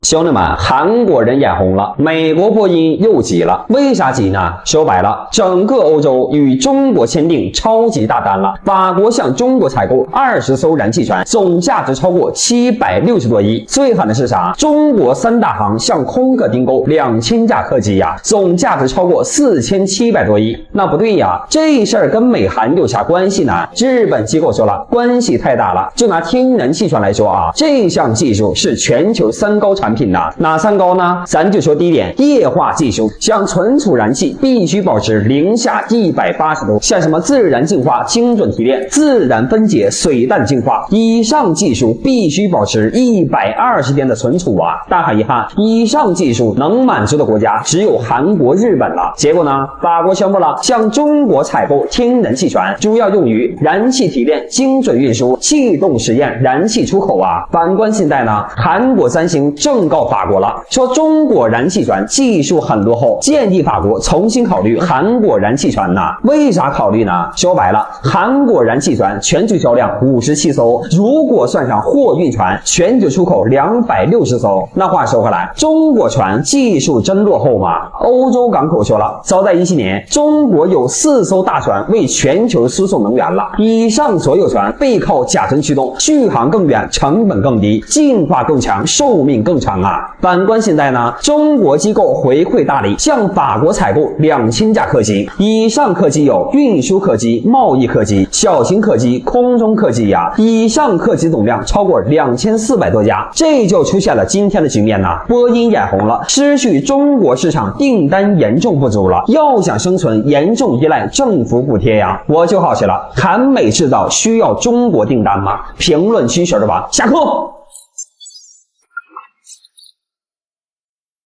兄弟们，韩国人眼红了，美国波音又急了。为啥急呢？说白了，整个欧洲与中国签订超级大单了。法国向中国采购20艘燃气船，总价值超过760多亿。最狠的是啥？中国3大行向空客订购2000架客机呀，总价值超过4700多亿。那不对呀，这事儿跟美韩有啥关系呢？日本机构说了，关系太大了。就拿天然气船来说啊，这项技术是全球3高产品呐。哪3高呢？咱就说第一点，液化技术，像存储燃气必须保持零下180度，像什么自然净化、精准提炼、自然分解、水氮净化，以上技术必须保持120天的存储啊。但很遗憾，以上技术能满足的国家只有韩国、日本了。结果呢，法国宣布了向中国采购天然气船，主要用于燃气提炼、精准运输、气动实验、燃气出口啊。反观现在呢，韩国三星正告法国了，说中国燃气船技术很落后，建议法国重新考虑韩国燃气船呐。为啥考虑呢？说白了，韩国燃气船全球销量57艘，如果算上货运船，全球出口260艘。那话说回来，中国船技术真落后吗？欧洲港口说了，早在17年，中国有4艘大船为全球输送能源了。以上所有船背靠甲醇驱动，续航更远，成本更低，进化更强，寿命更长啊。反观现在呢，中国机构回馈大力，向法国采购2000架客机，以上客机有运输客机、贸易客机、小型客机、空中客机呀。以上客机总量超过2400多架，这就出现了今天的局面呐。波音眼红了，失去中国市场订单严重不足了，要想生存，严重依赖政府补贴呀。我就好奇了，韩美制造需要中国订单吗？评论区小的吧，下课。